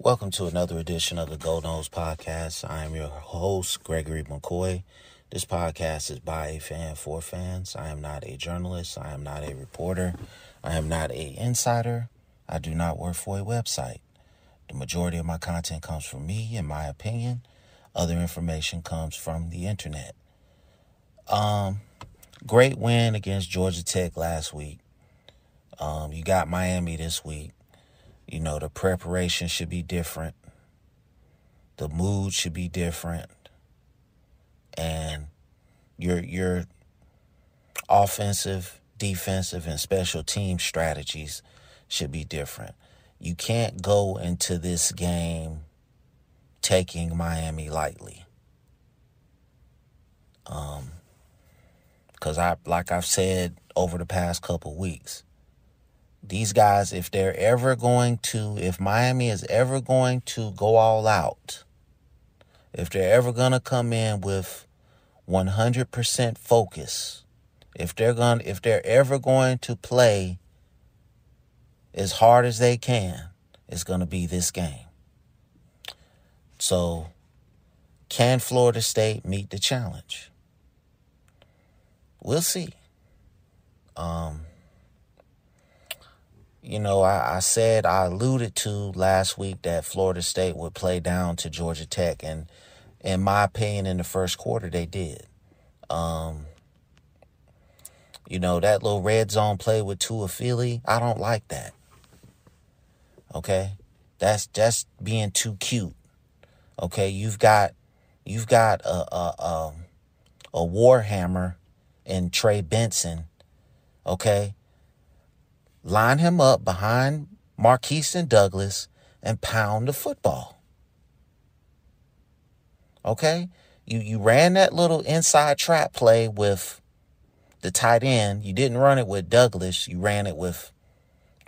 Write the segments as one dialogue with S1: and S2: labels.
S1: Welcome to another edition of the Go Noles podcast. I am your host, Gregory McCoy. This podcast is by a fan for fans. I am not a journalist. I am not a reporter. I am not an insider. I do not work for a website. The majority of my content comes from me, in my opinion. Other information comes from the internet. Great win against Georgia Tech last week. You got Miami this week. You know, the preparation should be different. The mood should be different. And your offensive, defensive, and special team strategies should be different. You can't go into this game taking Miami lightly. Because like I've said over the past couple weeks, these guys, if Miami is ever going to go all out, if they're ever going to come in with 100% focus, if they're ever going to play as hard as they can, it's going to be this game. So, can Florida State meet the challenge? We'll see. I alluded to last week that Florida State would play down to Georgia Tech, and in my opinion, in the first quarter, they did. That little red zone play with Tuafili, I don't like that. Okay? That's just being too cute. Okay? You've got a warhammer in Trey Benson. Okay? Line him up behind Marquise and Douglas and pound the football. Okay? You ran that little inside trap play with the tight end. You didn't run it with Douglas. You ran it with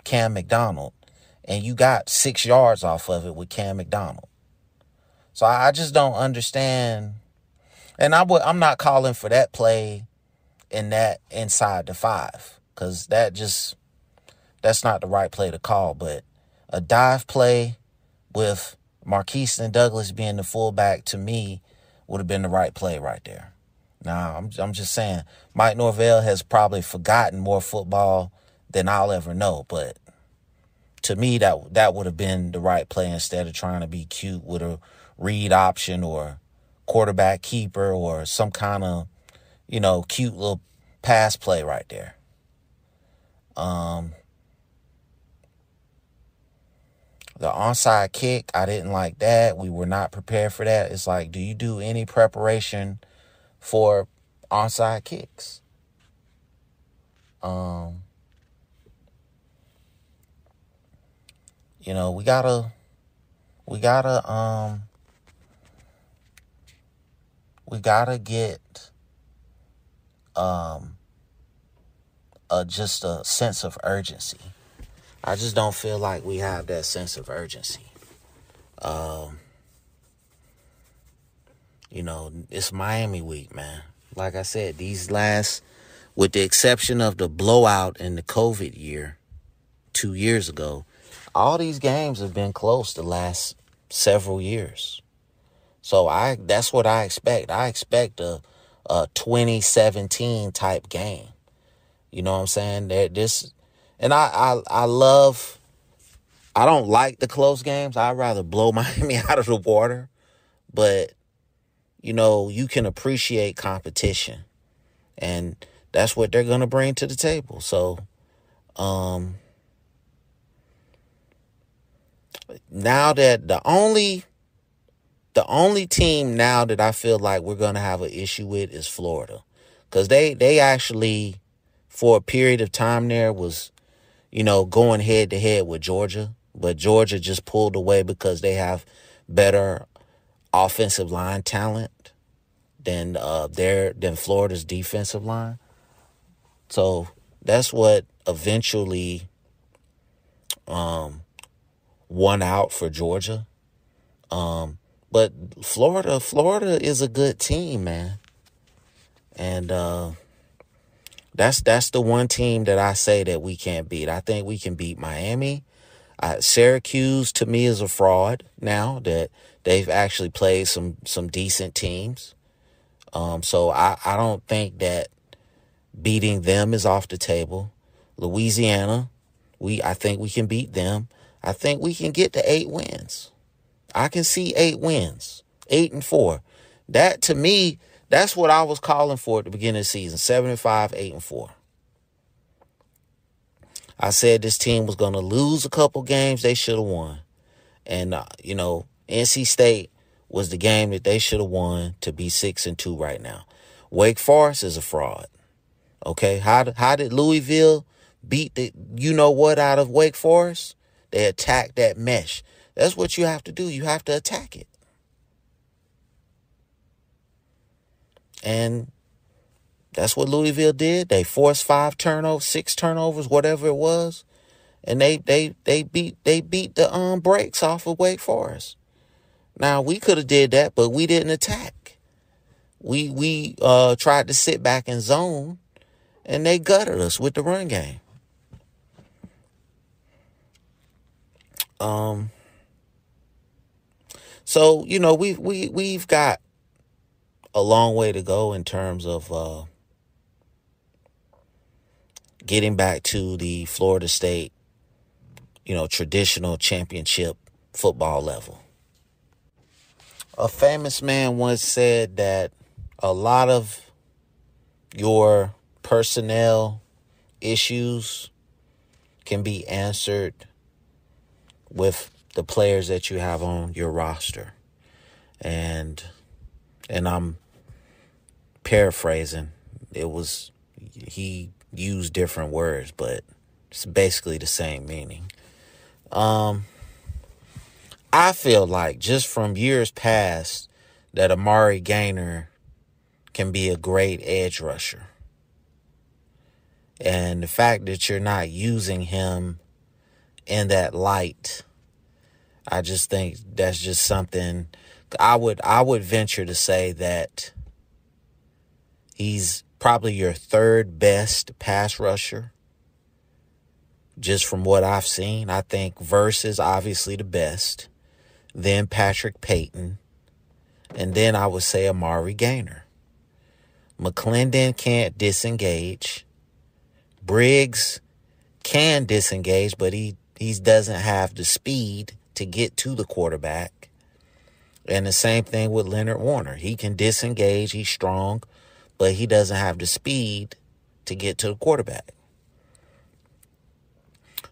S1: Cam McDonald. And you got 6 yards off of it with Cam McDonald. So I just don't understand. And I'm not calling for that play in that inside the 5. Because that's not the right play to call. But a dive play with Marquise and Douglas being the fullback, to me, would have been the right play right there. Now, I'm just saying, Mike Norvell has probably forgotten more football than I'll ever know. But to me, that would have been the right play instead of trying to be cute with a read option or quarterback keeper or some kind of, cute little pass play right there. The onside kick, I didn't like that. We were not prepared for that. It's like, do you do any preparation for onside kicks? We gotta get just a sense of urgency. I just don't feel like we have that sense of urgency. It's Miami week, man. Like I said, with the exception of the blowout in the COVID year, 2 years ago, all these games have been close the last several years. So that's what I expect. I expect a 2017 type game. You know what I'm saying? And I don't like the close games. I'd rather blow Miami out of the water. But, you can appreciate competition. And that's what they're going to bring to the table. So, now that the only team now that I feel like we're going to have an issue with is Florida. Because they actually, for a period of time there, was going head-to-head with Georgia. But Georgia just pulled away because they have better offensive line talent than Florida's defensive line. So that's what eventually won out for Georgia. But Florida is a good team, man. And That's the one team that I say that we can't beat. I think we can beat Miami. Syracuse, to me, is a fraud now that they've actually played some decent teams. So I don't think that beating them is off the table. Louisiana, I think we can beat them. I think we can get to 8 wins. I can see 8 wins, 8-4. That, to me, that's what I was calling for at the beginning of the season, 7-5, 8-4. I said this team was going to lose a couple games they should have won. And, NC State was the game that they should have won to be 6-2 right now. Wake Forest is a fraud. Okay, how did Louisville beat the you-know-what out of Wake Forest? They attacked that mesh. That's what you have to do. You have to attack it. And that's what Louisville did. They forced 6 turnovers, whatever it was. And they beat the brakes off of Wake Forest. Now, we could have did that, but we didn't attack. We tried to sit back and zone, and they gutted us with the run game. So, we've got a long way to go in terms of getting back to the Florida State, traditional championship football level. A famous man once said that a lot of your personnel issues can be answered with the players that you have on your roster. And I'm paraphrasing. He used different words, but it's basically the same meaning. I feel like just from years past that Amari Gaynor can be a great edge rusher. And the fact that you're not using him in that light, I just think that's just something. I would venture to say that he's probably your third best pass rusher. Just from what I've seen, I think Verse is obviously the best. Then Patrick Payton. And then I would say Amari Gaynor. McClendon can't disengage. Briggs can disengage, but he doesn't have the speed to get to the quarterback. And the same thing with Leonard Warner. He can disengage. He's strong, but he doesn't have the speed to get to the quarterback.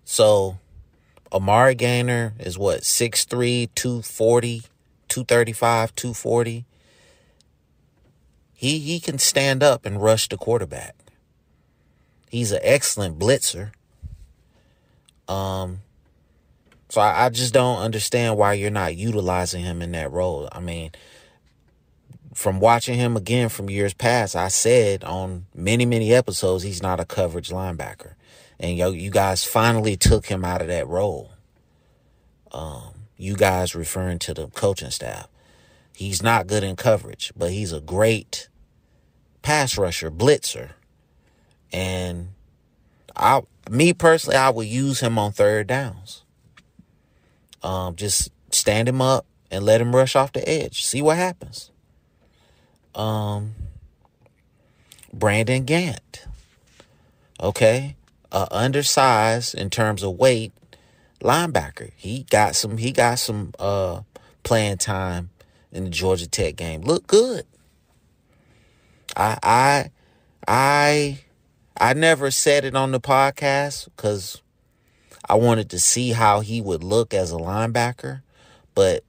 S1: So Amari Gaynor is 6'3", 240, 235, 240. He can stand up and rush the quarterback. He's an excellent blitzer. So I just don't understand why you're not utilizing him in that role. I mean, from watching him again from years past, I said on many, many episodes, he's not a coverage linebacker. And you guys finally took him out of that role. You guys referring to the coaching staff. He's not good in coverage, but he's a great pass rusher, blitzer. And me personally, I would use him on third downs. Just stand him up and let him rush off the edge. See what happens. Brandon Gant. Okay. Undersized in terms of weight linebacker. He got some playing time in the Georgia Tech game. Looked good. I never said it on the podcast because I wanted to see how he would look as a linebacker, but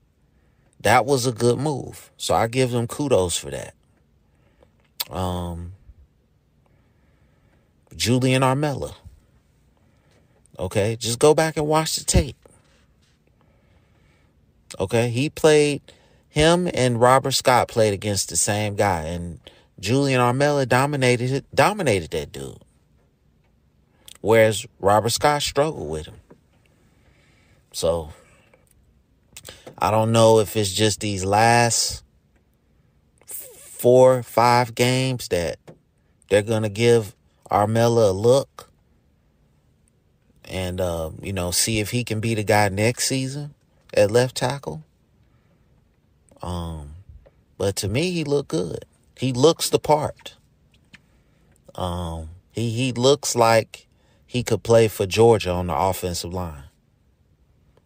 S1: that was a good move. So I give them kudos for that. Julian Armella. Okay, just go back and watch the tape. Okay, him and Robert Scott played against the same guy, and Julian Armella dominated that dude. Whereas Robert Scott struggled with him. So, I don't know if it's just these last 4 or 5 games that they're going to give Armella a look. and see if he can be the guy next season at left tackle. But to me, he looked good. He looks the part. He looks like he could play for Georgia on the offensive line.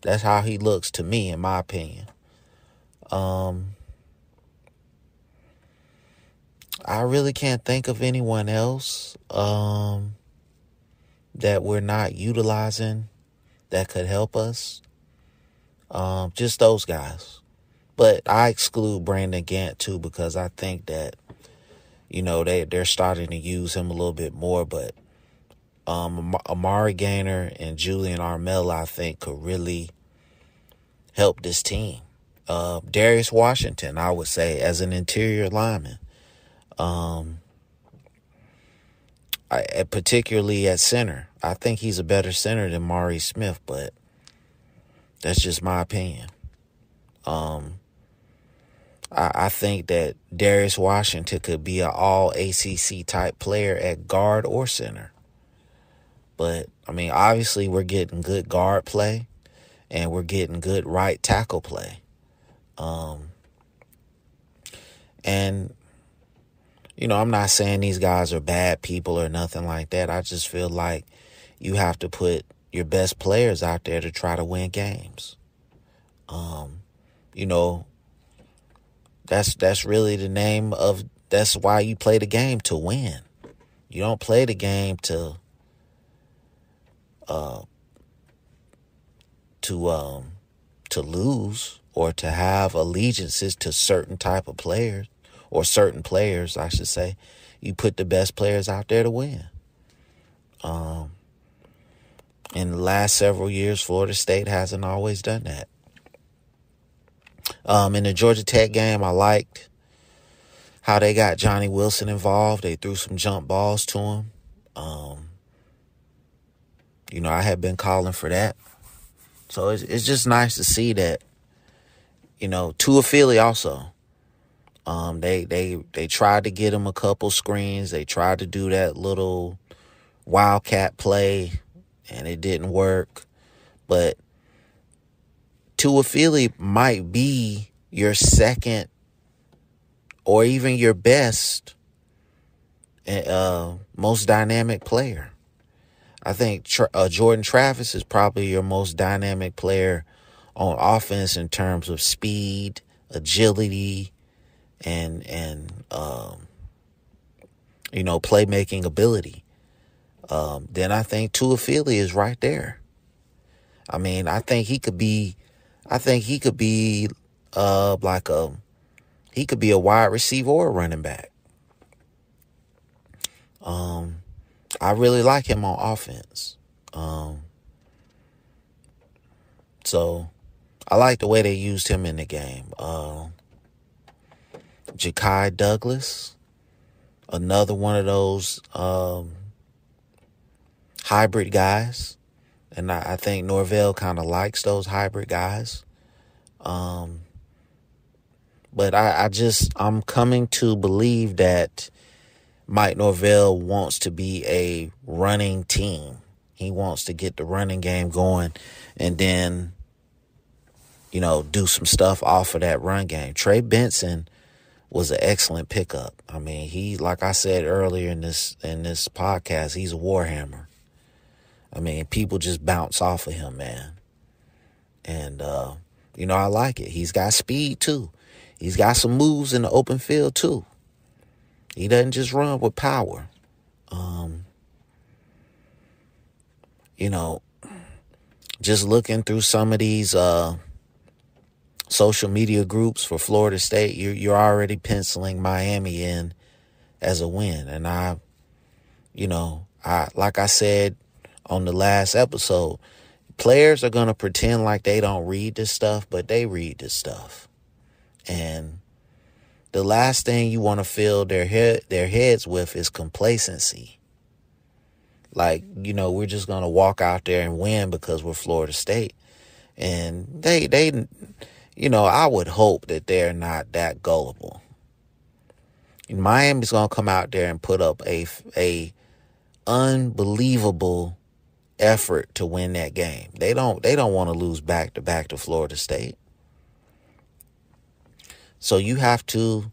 S1: That's how he looks to me, in my opinion. I really can't think of anyone else that we're not utilizing that could help us. Just those guys. But I exclude Brandon Gant too, because I think that, they're starting to use him a little bit more. But Amari Gaynor and Julian Armella, I think, could really help this team. Darius Washington, I would say, as an interior lineman. Particularly at center. I think he's a better center than Mari Smith, but that's just my opinion. I think that Darius Washington could be an all ACC type player at guard or center. But, obviously we're getting good guard play and we're getting good right tackle play. And, I'm not saying these guys are bad people or nothing like that. I just feel like you have to put your best players out there to try to win games. That's really the name of, that's why you play the game, to win. You don't play the game to lose or to have allegiances to certain type of players, or certain players, I should say. You put the best players out there to win. In the last several years, Florida State hasn't always done that. In the Georgia Tech game, I liked how they got Johnny Wilson involved. They threw some jump balls to him. I had been calling for that. So it's just nice to see that, Tuafili also. They tried to get him a couple screens. They tried to do that little wildcat play, and it didn't work. But Tuafili might be your second or even your best most dynamic player. I think Jordan Travis is probably your most dynamic player on offense in terms of speed, agility, and playmaking ability. Then I think Tuafili is right there. I think he could be he could be a wide receiver or a running back. I really like him on offense. So I like the way they used him in the game. Ja'Kai Douglas, another one of those hybrid guys. And I think Norvell kind of likes those hybrid guys. But I'm coming to believe that Mike Norvell wants to be a running team. He wants to get the running game going and then, do some stuff off of that run game. Trey Benson was an excellent pickup. He, like I said earlier in this podcast, he's a warhammer. People just bounce off of him, man. And, I like it. He's got speed, too. He's got some moves in the open field, too. He doesn't just run with power. Just looking through some of these social media groups for Florida State, you're already penciling Miami in as a win. And I like I said on the last episode, players are going to pretend like they don't read this stuff, but they read this stuff. And the last thing you want to fill their heads with is complacency. Like, we're just going to walk out there and win because we're Florida State. And they I would hope that they're not that gullible. Miami's going to come out there and put up a unbelievable effort to win that game. They don't want to lose back to back to Florida State. So you have to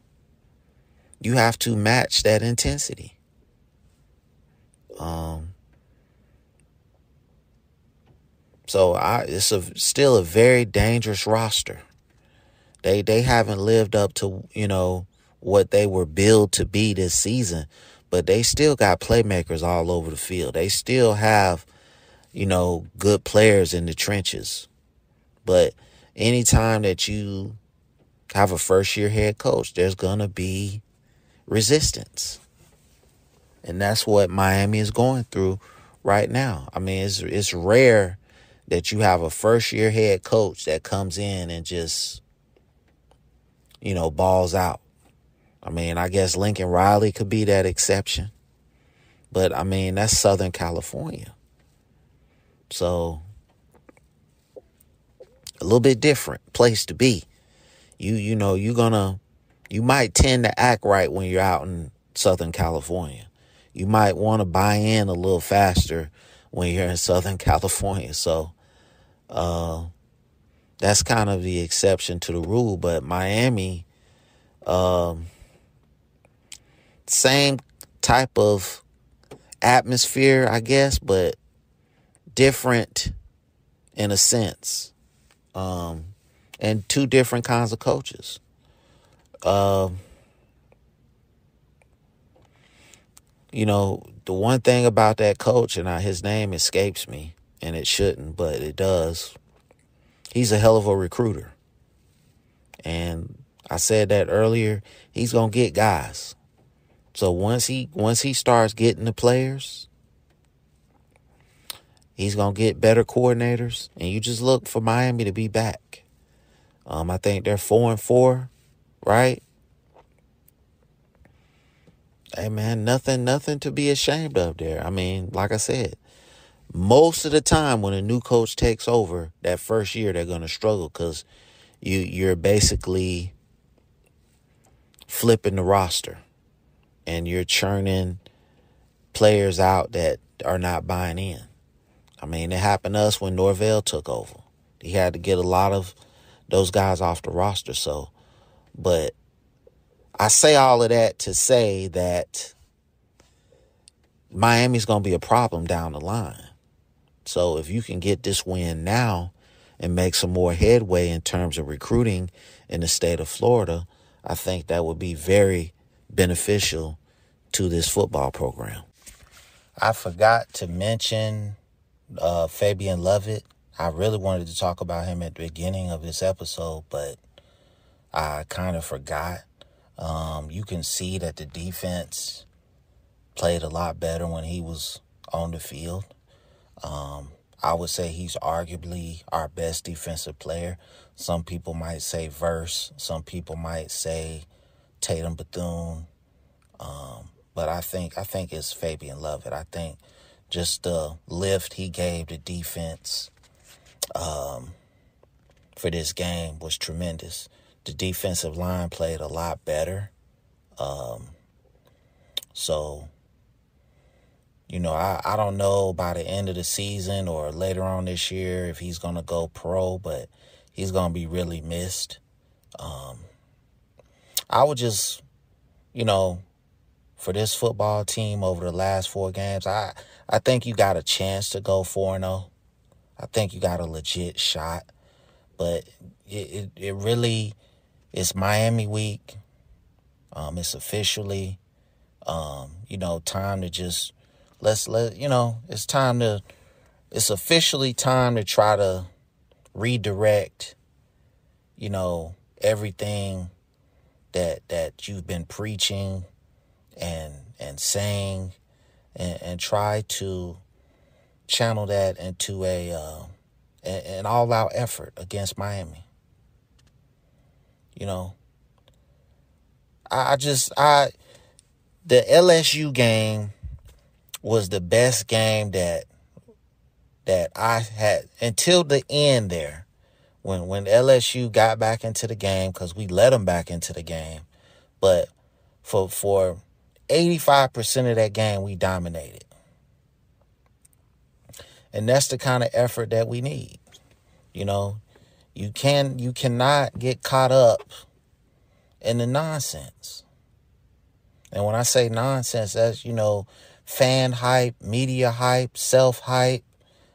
S1: match that intensity. So it's still a very dangerous roster. They haven't lived up to, what they were billed to be this season, but they still got playmakers all over the field. They still have, good players in the trenches. But anytime that you have a first-year head coach, there's going to be resistance. And that's what Miami is going through right now. I mean, it's rare that you have a first-year head coach that comes in and just, balls out. I mean, I guess Lincoln Riley could be that exception. But, I mean, that's Southern California. So, a little bit different place to be. You might tend to act right when you're out in Southern California. You might want to buy in a little faster when you're in Southern California. So, that's kind of the exception to the rule. But Miami, same type of atmosphere, I guess, but different in a sense. And two different kinds of coaches. The one thing about that coach, and his name escapes me, and it shouldn't, but it does. He's a hell of a recruiter. And I said that earlier, he's going to get guys. So once he starts getting the players, he's going to get better coordinators, and you just look for Miami to be back. I think they're 4-4, right? Hey, man, nothing to be ashamed of there. I mean, like I said, most of the time when a new coach takes over, that first year they're going to struggle because you're basically flipping the roster and you're churning players out that are not buying in. I mean, it happened to us when Norvell took over. He had to get a lot of those guys off the roster. So, but I say all of that to say that Miami's going to be a problem down the line. So if you can get this win now and make some more headway in terms of recruiting in the state of Florida, I think that would be very beneficial to this football program. I forgot to mention Fabian Lovett. I really wanted to talk about him at the beginning of this episode, but I kind of forgot. You can see that the defense played a lot better when he was on the field. I would say he's arguably our best defensive player. Some people might say Verse. Some people might say Tatum Bethune. But I think it's Fabian Lovett. I think just the lift he gave the defense for this game was tremendous. The defensive line played a lot better. So, I don't know by the end of the season or later on this year if he's going to go pro, but he's going to be really missed. I would just, for this football team over the last 4 games, I think you got a chance to go 4-0. I think you got a legit shot. But it really, it's Miami week. It's officially, time to just, it's officially time to try to redirect, everything that you've been preaching and saying and try to channel that into an all-out effort against Miami. The LSU game was the best game that I had until the end there. When LSU got back into the game, because we let them back into the game. But for 85% of that game, we dominated. And that's the kind of effort that we need. You know, you cannot get caught up in the nonsense. And when I say nonsense, that's, fan hype, media hype, self-hype,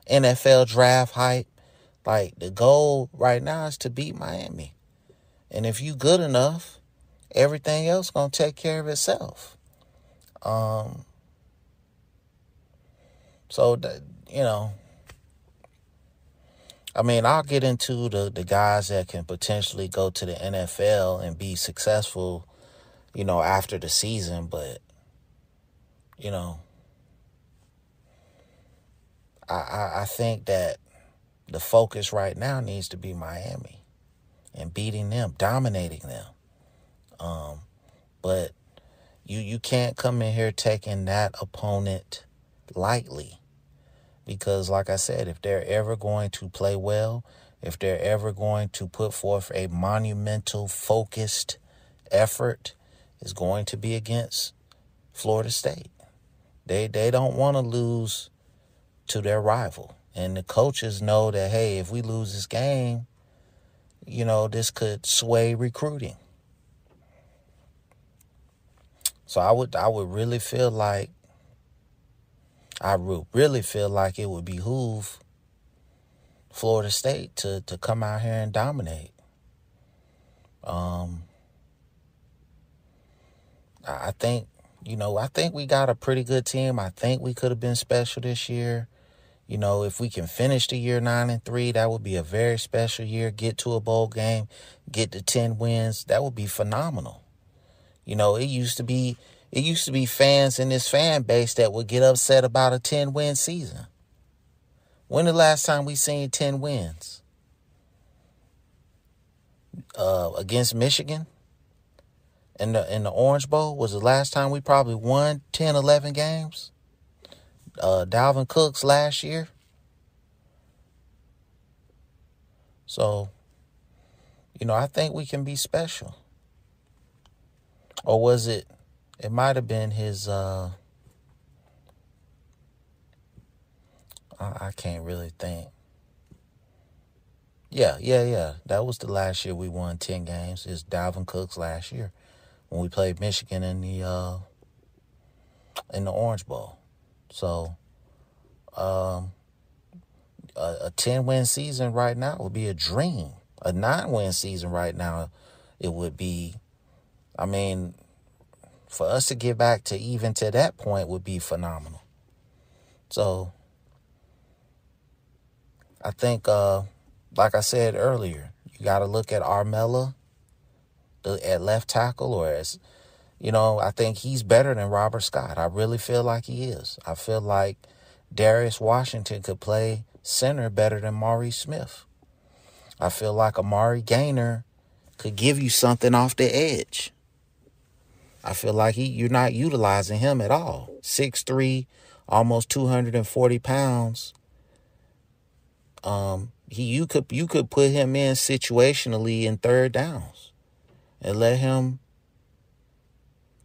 S1: NFL draft hype. Like, the goal right now is to beat Miami. And if you good enough, everything else going to take care of itself. So, I'll get into the guys that can potentially go to the NFL and be successful, after the season. But, I think that the focus right now needs to be Miami and beating them, dominating them. But you can't come in here taking that opponent lightly. Because like I said, if they're ever going to play well, if they're ever going to put forth a monumental, focused effort, it's going to be against Florida State. They don't want to lose to their rival. And the coaches know that, hey, if we lose this game, this could sway recruiting. So I would really feel like it would behoove Florida State to come out here and dominate. I think we got a pretty good team. I think we could have been special this year. If we can finish the year 9-3, that would be a very special year. Get to a bowl game, get to 10 wins. That would be phenomenal. It used to be fans in this fan base that would get upset about a 10-win season. When the last time we seen 10 wins? Against Michigan in the Orange Bowl was the last time we probably won 10, 11 games. Dalvin Cook's last year. So, I think we can be special. Or was it? It might have been his, I can't really think. Yeah. That was the last year we won 10 games. It's Dalvin Cook's last year when we played Michigan in the Orange Bowl. So, a 10-win season right now would be a dream. A 9-win season right now, it would be, for us to get back to even to that point would be phenomenal. So, I think, like I said earlier, you got to look at Armella at left tackle, or as, I think he's better than Robert Scott. I really feel like he is. I feel like Darius Washington could play center better than Maurice Smith. I feel like Amari Gaynor could give you something off the edge. I feel like you're not utilizing him at all. 6'3", almost 240 pounds. You could put him in situationally in third downs and let him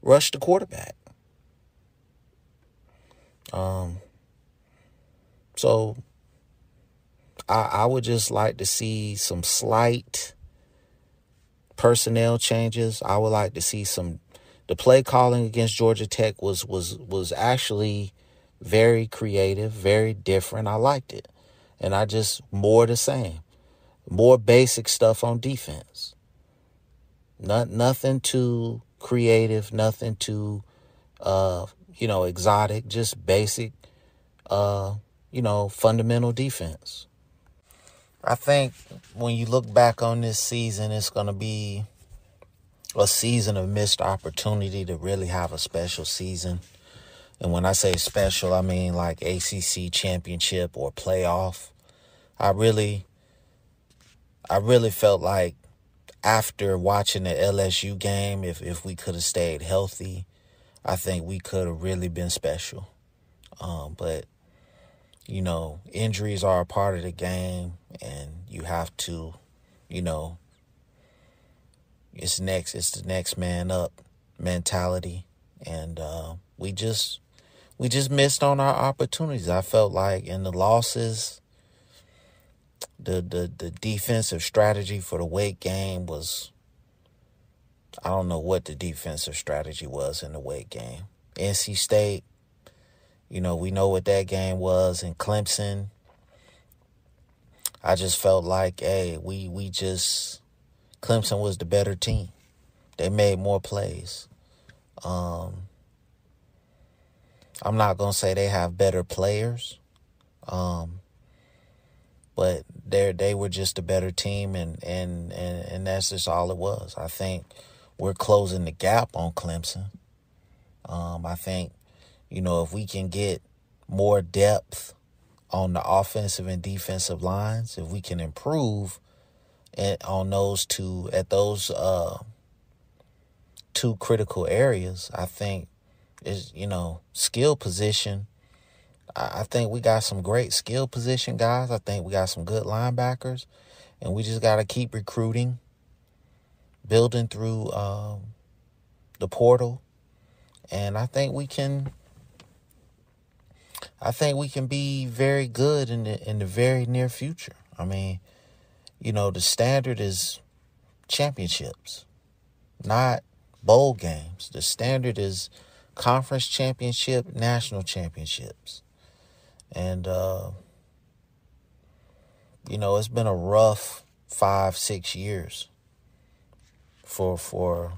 S1: rush the quarterback. So I would just like to see some slight personnel changes. I would like to see the play calling against Georgia Tech was actually very creative, very different. I liked it. And more the same. More basic stuff on defense. Nothing too creative, nothing too, exotic, just basic, fundamental defense. I think when you look back on this season, it's going to be a season of missed opportunity to really have a special season. And when I say special, I mean like ACC championship or playoff. I really felt like after watching the LSU game, if we could have stayed healthy, I think we could have really been special. But, injuries are a part of the game, and you have to, it's the next man up mentality. And we just we just missed on our opportunities. I felt like in the losses, the defensive strategy for the Wake game was, I don't know what the defensive strategy was in the Wake game. NC State, we know what that game was. In Clemson, I just felt like, hey, Clemson was the better team. They made more plays. I'm not going to say they have better players, but they were just a better team, and that's just all it was. I think we're closing the gap on Clemson. I think, if we can get more depth on the offensive and defensive lines, if we can improve on those two critical areas, I think is, skill position. I think we got some great skill position guys. I think we got some good linebackers, and we just got to keep recruiting, building through the portal, and I think we can be very good in the very near future. I mean, the standard is championships, not bowl games. The standard is conference championship, national championships. And, it's been a rough 5-6 years for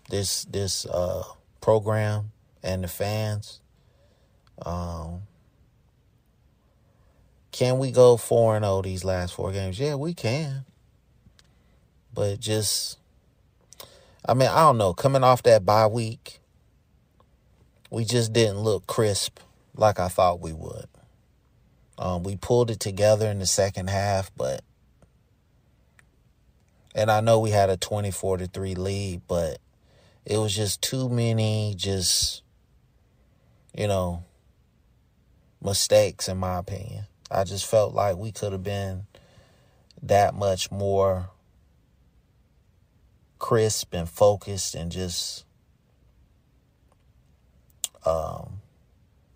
S1: this program and the fans. Can we go 4-0 these last 4 games? Yeah, we can. But I don't know. Coming off that bye week, we just didn't look crisp like I thought we would. We pulled it together in the second half, and I know we had a 24-3 lead, but it was just too many mistakes, in my opinion. I just felt like we could have been that much more crisp and focused and just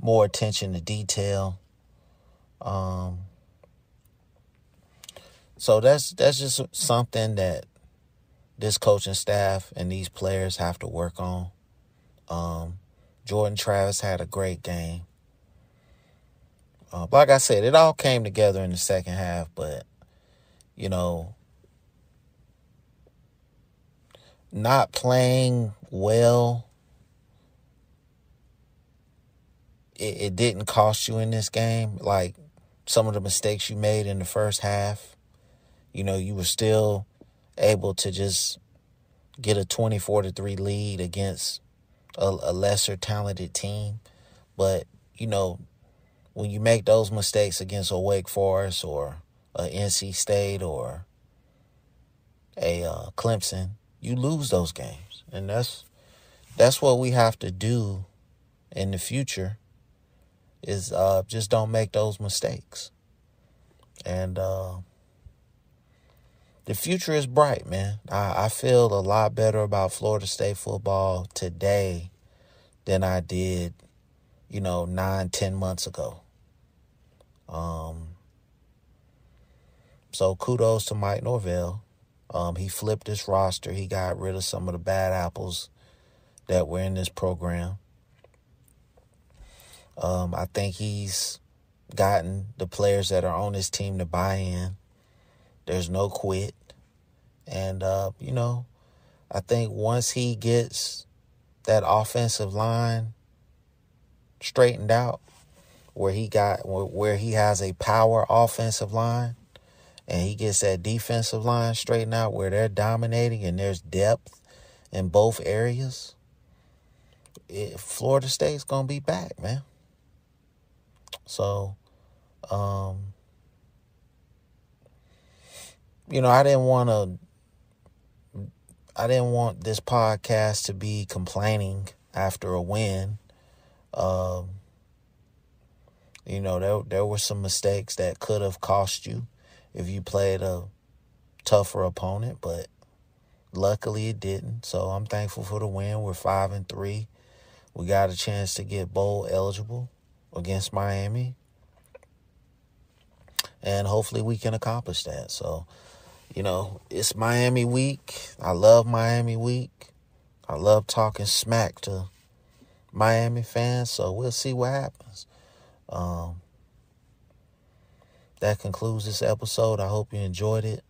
S1: more attention to detail. So that's just something that this coaching staff and these players have to work on. Jordan Travis had a great game. Like I said, it all came together in the second half, but, not playing well, it didn't cost you in this game. Like some of the mistakes you made in the first half, you were still able to just get a 24-3 lead against a lesser talented team. But, when you make those mistakes against a Wake Forest or a NC State or a Clemson, you lose those games. And that's what we have to do in the future is just don't make those mistakes. And the future is bright, man. I feel a lot better about Florida State football today than I did, 9-10 months ago. So kudos to Mike Norvell. He flipped his roster. He got rid of some of the bad apples that were in this program. I think he's gotten the players that are on his team to buy in. There's no quit. And, I think once he gets that offensive line straightened out, where he has a power offensive line, and he gets that defensive line straightened out where they're dominating and there's depth in both areas, Florida State's going to be back, man. So, I didn't want this podcast to be complaining after a win. There were some mistakes that could have cost you if you played a tougher opponent, but luckily it didn't. So I'm thankful for the win. We're 5-3. We got a chance to get bowl eligible against Miami. And hopefully we can accomplish that. So, it's Miami week. I love Miami week. I love talking smack to Miami fans. So we'll see what happens. That concludes this episode. I hope you enjoyed it.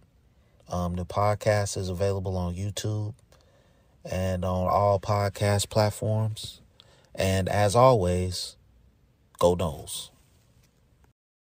S1: The podcast is available on YouTube and on all podcast platforms. And as always, go Noles.